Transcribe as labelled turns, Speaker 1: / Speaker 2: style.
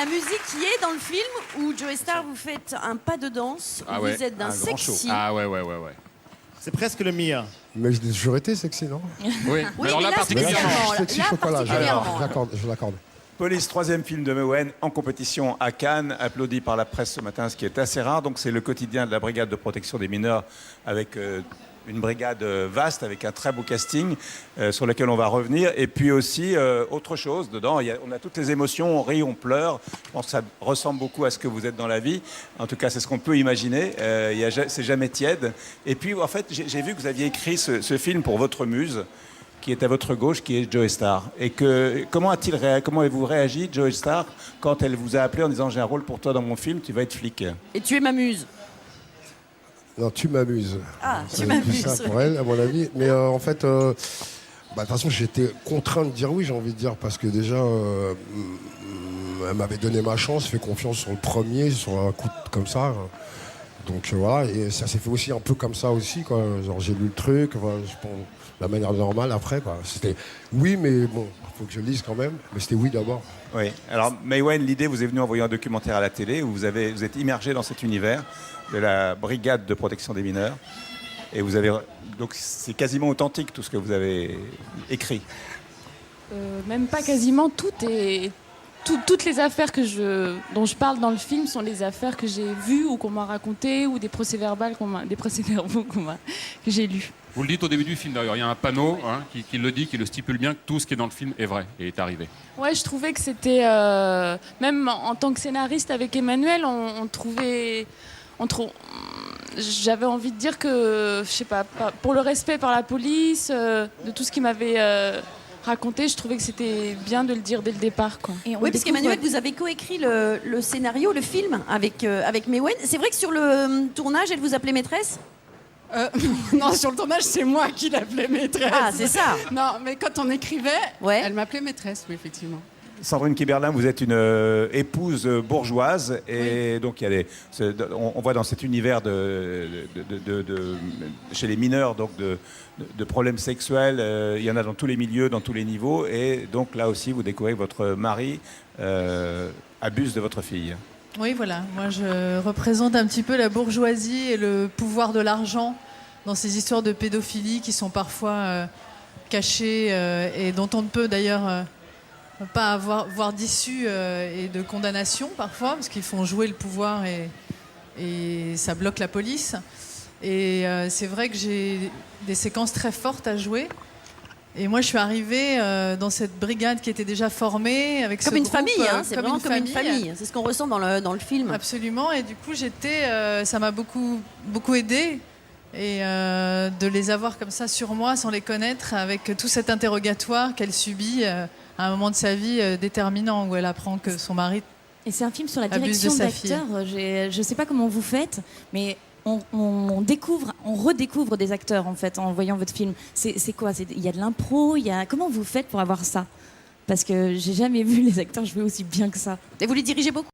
Speaker 1: la musique qui est dans le film où Joey Star vous faites un pas de danse, où vous êtes d'un sexy.
Speaker 2: Ah ouais.
Speaker 3: C'est presque le mien.
Speaker 4: Mais j'ai toujours été sexy, non?
Speaker 2: Oui,
Speaker 1: Oui,
Speaker 2: alors
Speaker 1: mais
Speaker 2: là,
Speaker 1: là,
Speaker 2: particulièrement.
Speaker 4: Sexy
Speaker 1: Là,
Speaker 4: chocolat,
Speaker 1: particulièrement.
Speaker 4: je l'accorde.
Speaker 5: Police, troisième film de Mewen en compétition à Cannes, applaudi par la presse ce matin, ce qui est assez rare. Donc c'est le quotidien de la brigade de protection des mineurs avec une brigade vaste, avec un très beau casting sur lequel on va revenir. Et puis aussi, autre chose dedans, on a toutes les émotions, on rit, on pleure. Je pense que ça ressemble beaucoup à ce que vous êtes dans la vie. En tout cas, c'est ce qu'on peut imaginer. C'est jamais tiède. Et puis, en fait, j'ai vu que vous aviez écrit ce film pour votre muse, qui est à votre gauche, qui est Joey Star. Et comment avez-vous réagi, Joey Star, quand elle vous a appelé en disant « J'ai un rôle pour toi dans mon film, tu vas être flic ».
Speaker 1: Et tu es ma muse.
Speaker 4: Non, tu m'amuses.
Speaker 1: Ah, tu
Speaker 4: C'est
Speaker 1: m'amuses.
Speaker 4: plus ça pour elle, à mon avis. Mais en fait, de toute façon, j'étais contraint de dire oui, j'ai envie de dire, parce que déjà, elle m'avait donné ma chance, fait confiance sur le premier, sur un coup comme ça. Donc voilà, et ça s'est fait aussi un peu comme ça aussi, quoi. Genre, j'ai lu le truc, voilà, je pense, la manière normale après, quoi. C'était oui, mais bon, il faut que je lise quand même. Mais c'était oui d'abord.
Speaker 5: Oui. Alors, Mewen, l'idée vous est venue en voyant un documentaire à la télé où vous êtes immergé dans cet univers de la brigade de protection des mineurs. Et vous avez... Donc, c'est quasiment authentique tout ce que vous avez écrit.
Speaker 6: Même pas quasiment, toutes les affaires dont je parle dans le film sont les affaires que j'ai vues ou qu'on m'a racontées ou des procès-verbaux que j'ai lus.
Speaker 2: Vous le dites au début du film d'ailleurs, il y a un panneau qui le dit, qui le stipule bien que tout ce qui est dans le film est vrai et est arrivé.
Speaker 6: Ouais, je trouvais que c'était... même en tant que scénariste avec Emmanuel, j'avais envie de dire que, je sais pas, pour le respect par la police, de tout ce qu'il m'avait raconté, je trouvais que c'était bien de le dire dès le départ, quoi.
Speaker 1: Oui, parce qu'Emmanuel, vous avez coécrit le scénario, le film avec Mewen. C'est vrai que sur le tournage, elle vous appelait maîtresse?
Speaker 7: Non, sur le tournage, c'est moi qui l'appelais maîtresse.
Speaker 1: Ah, c'est ça.
Speaker 7: Non, mais quand on écrivait,
Speaker 1: Ouais.
Speaker 7: elle m'appelait maîtresse, oui, effectivement.
Speaker 5: Sandrine Kiberlin, vous êtes une épouse bourgeoise et donc on voit dans cet univers chez les mineurs donc de problèmes sexuels, il y en a dans tous les milieux, dans tous les niveaux et donc là aussi vous découvrez que votre mari abuse de votre fille.
Speaker 8: Oui, voilà. Moi, je représente un petit peu la bourgeoisie et le pouvoir de l'argent dans ces histoires de pédophilie qui sont parfois cachées et dont on ne peut d'ailleurs pas voir d'issue et de condamnation parfois, parce qu'ils font jouer le pouvoir et ça bloque la police. Et c'est vrai que j'ai des séquences très fortes à jouer. Et moi, je suis arrivée dans cette brigade qui était déjà formée avec
Speaker 1: Comme
Speaker 8: ce
Speaker 1: une
Speaker 8: groupe,
Speaker 1: famille, hein, c'est vraiment comme une famille. C'est ce qu'on ressent dans le film.
Speaker 8: Absolument. Et du coup, ça m'a beaucoup aidée. Et de les avoir comme ça sur moi, sans les connaître, avec tout cet interrogatoire qu'elle subit à un moment de sa vie déterminant, où elle apprend que son mari
Speaker 9: Et c'est un film sur la
Speaker 8: abuse de
Speaker 9: direction
Speaker 8: sa fille.
Speaker 9: d'acteurs. Je ne sais pas comment vous faites, mais on redécouvre des acteurs en fait en voyant votre film. C'est quoi? Il y a de l'impro, comment vous faites pour avoir ça? Parce que j'ai jamais vu les acteurs jouer aussi bien que ça.
Speaker 1: Et vous les dirigez beaucoup?